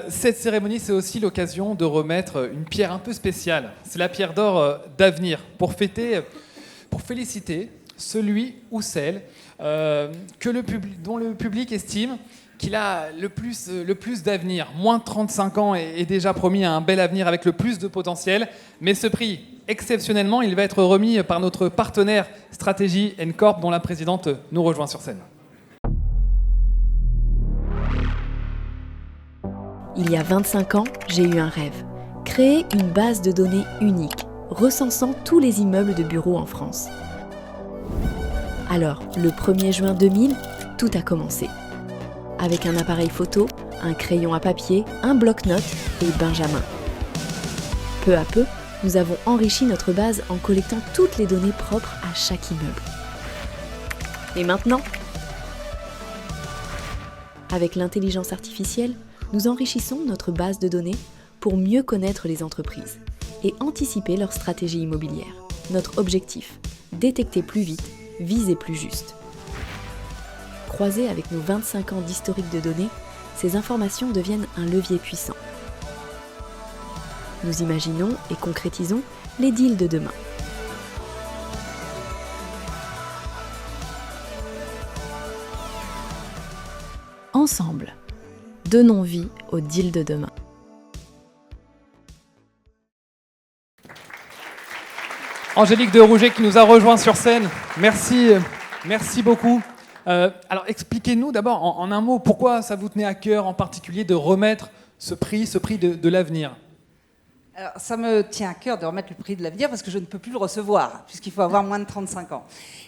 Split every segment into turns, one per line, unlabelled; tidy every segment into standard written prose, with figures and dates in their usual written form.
Cette cérémonie, c'est aussi l'occasion de remettre une pierre un peu spéciale. C'est la pierre d'or d'avenir pour féliciter celui ou celle dont le public estime qu'il a le plus d'avenir. Moins de 35 ans est déjà promis à un bel avenir avec le plus de potentiel. Mais ce prix, exceptionnellement, il va être remis par notre partenaire Stratégie Corp, dont la présidente nous rejoint sur scène.
Il y a 25 ans, j'ai eu un rêve. Créer une base de données unique, recensant tous les immeubles de bureaux en France. Alors, le 1er juin 2000, tout a commencé. Avec un appareil photo, un crayon à papier, un bloc-notes et Benjamin. Peu à peu, nous avons enrichi notre base en collectant toutes les données propres à chaque immeuble. Et maintenant, avec l'intelligence artificielle, nous enrichissons notre base de données pour mieux connaître les entreprises et anticiper leur stratégie immobilière. Notre objectif, détecter plus vite, viser plus juste. Croisées avec nos 25 ans d'historique de données, ces informations deviennent un levier puissant. Nous imaginons et concrétisons les deals de demain. Ensemble, donnons vie aux deals de demain.
Angélique de Rouget qui nous a rejoint sur scène. Merci beaucoup. Alors expliquez-nous d'abord en un mot pourquoi ça vous tenait à cœur en particulier de remettre ce prix de l'avenir.
Alors, ça me tient à cœur de remettre le prix de l'avenir parce que je ne peux plus le recevoir puisqu'il faut avoir moins de 35 ans.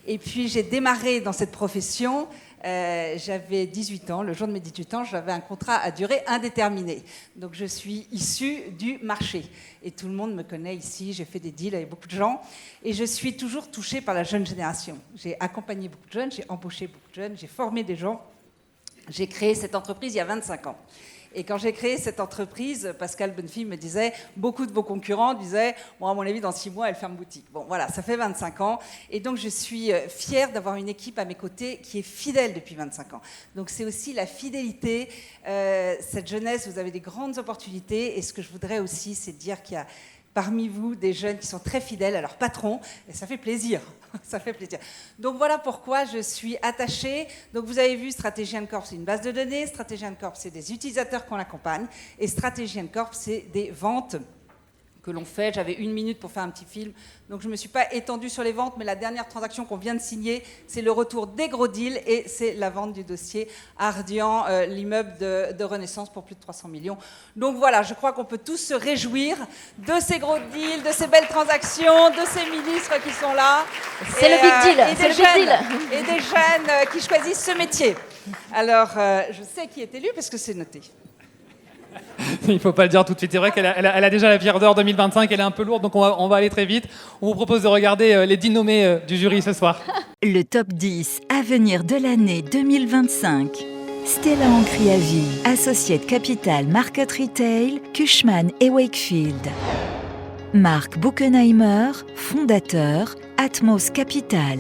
Et puis j'ai démarré dans cette profession, j'avais 18 ans, le jour de mes 18 ans, j'avais un contrat à durée indéterminée. Donc je suis issue du marché. Et tout le monde me connaît ici, j'ai fait des deals avec beaucoup de gens. Et je suis toujours touchée par la jeune génération. J'ai accompagné beaucoup de jeunes, j'ai embauché beaucoup de jeunes, j'ai formé des gens. J'ai créé cette entreprise il y a 25 ans. Et quand j'ai créé cette entreprise, Pascal Bonnefille me disait, beaucoup de vos concurrents disaient, bon, à mon avis, dans 6 mois, elle ferme boutique. Bon, voilà, ça fait 25 ans. Et donc, je suis fière d'avoir une équipe à mes côtés qui est fidèle depuis 25 ans. Donc, c'est aussi la fidélité. Cette jeunesse, vous avez des grandes opportunités. Et ce que je voudrais aussi, c'est dire qu'il y a parmi vous des jeunes qui sont très fidèles à leur patron, et ça fait plaisir, ça fait plaisir. Donc voilà pourquoi je suis attachée. Donc vous avez vu, Strategy & Corp, c'est une base de données, Strategy & Corp, c'est des utilisateurs qu'on accompagne, et Strategy & Corp, c'est des ventes que l'on fait. J'avais 1 minute pour faire un petit film, donc je ne me suis pas étendue sur les ventes, mais la dernière transaction qu'on vient de signer, c'est le retour des gros deals, et c'est la vente du dossier Ardian, l'immeuble de Renaissance pour plus de 300 millions. Donc voilà, je crois qu'on peut tous se réjouir de ces gros deals, de ces belles transactions, de ces ministres qui sont là.
C'est le big deal, c'est le big deal.
Et des jeunes qui choisissent ce métier. Alors, je sais qui est élu parce que c'est noté.
Il ne faut pas le dire tout de suite. C'est vrai qu'elle a déjà la pierre d'or 2025, elle est un peu lourde, donc on va aller très vite. On vous propose de regarder les 10 nommés du jury ce soir.
Le top 10 à venir de l'année 2025. Stella Ancri-Avi, Associate Capital Market Retail, Cushman & Wakefield. Marc Buckenheimer, fondateur, Atmos Capital.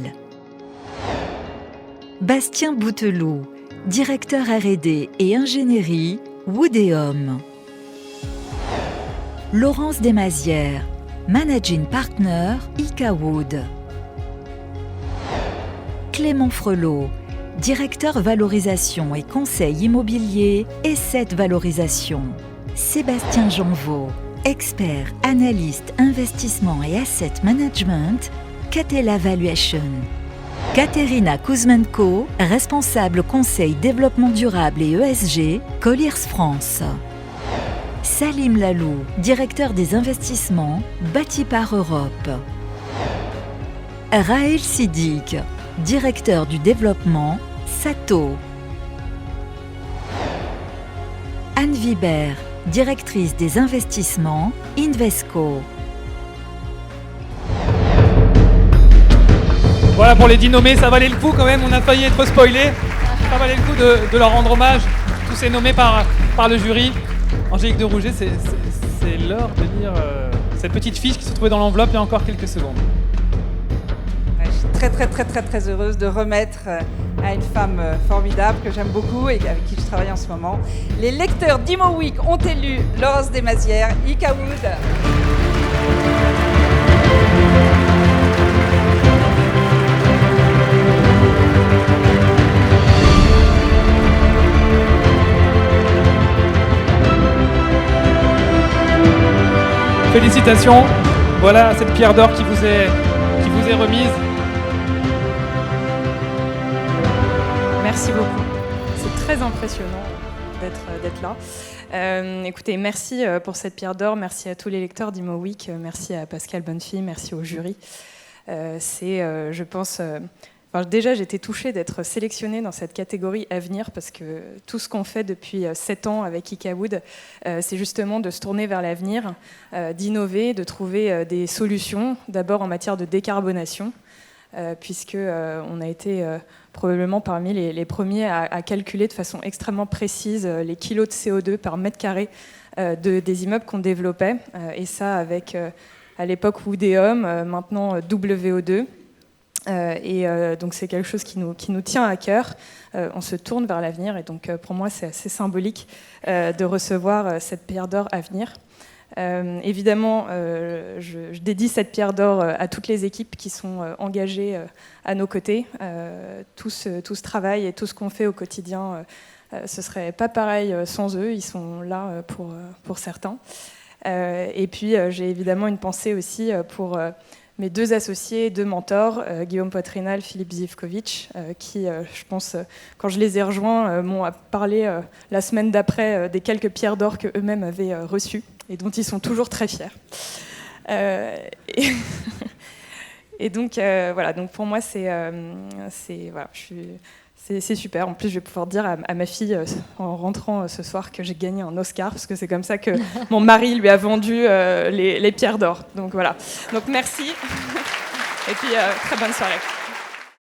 Bastien Bouteloup, directeur R&D et ingénierie, Woodéum. Laurence Desmazières, Managing Partner, Icawood. Clément Frelot, directeur valorisation et conseil immobilier, E7 Valorisation. Sébastien Janvaux, expert, analyste, investissement et asset management, Catella Valuation. Katerina Kuzmenko, responsable conseil développement durable et ESG, Colliers France. Salim Lalou, directeur des investissements, Bâti par Europe. Raël Siddiq, directeur du développement, Sato. Anne Vibert, directrice des investissements, Invesco.
Voilà pour les 10 nommés, ça valait le coup quand même, on a failli être spoilé. Ça valait le coup de leur rendre hommage, tous ces nommés par le jury. Angélique de Rouget, c'est l'heure de lire cette petite fiche qui se trouvait dans l'enveloppe il y a encore quelques secondes.
Je suis très heureuse de remettre à une femme formidable que j'aime beaucoup et avec qui je travaille en ce moment. Les lecteurs d'Imo Week ont élu Laurence Desmazières, Ika Wood.
Félicitations, voilà cette pierre d'or qui vous est remise.
Merci beaucoup, c'est très impressionnant d'être là. Écoutez, merci pour cette pierre d'or, merci à tous les lecteurs d'Imo Week, merci à Pascal Bonnefille, merci au jury. Je pense... déjà, j'étais touchée d'être sélectionnée dans cette catégorie Avenir parce que tout ce qu'on fait depuis 7 ans avec Ika Wood, c'est justement de se tourner vers l'avenir, d'innover, de trouver des solutions, d'abord en matière de décarbonation, puisqu'on a été probablement parmi les premiers à calculer de façon extrêmement précise les kilos de CO2 par mètre carré des immeubles qu'on développait, et ça avec, à l'époque, Woodeum, maintenant WO2. Donc c'est quelque chose qui nous tient à cœur. On se tourne vers l'avenir et donc pour moi c'est assez symbolique de recevoir cette pierre d'or Avenir. Évidemment, je dédie cette pierre d'or à toutes les équipes qui sont engagées à nos côtés. Tout ce travail et tout ce qu'on fait au quotidien, ce serait pas pareil sans eux. Ils sont là pour certains. Et puis j'ai évidemment une pensée aussi pour mes 2 associés, 2 mentors, Guillaume Poitrinal, Philippe Zivkovic, qui, je pense, quand je les ai rejoints, m'ont parlé la semaine d'après des quelques pierres d'or qu'eux-mêmes avaient reçues et dont ils sont toujours très fiers. Et donc, voilà, donc pour moi, c'est super. En plus, je vais pouvoir dire à ma fille, en rentrant ce soir, que j'ai gagné un Oscar, parce que c'est comme ça que mon mari lui a vendu les pierres d'or. Donc voilà. Donc merci. Et puis, très bonne soirée.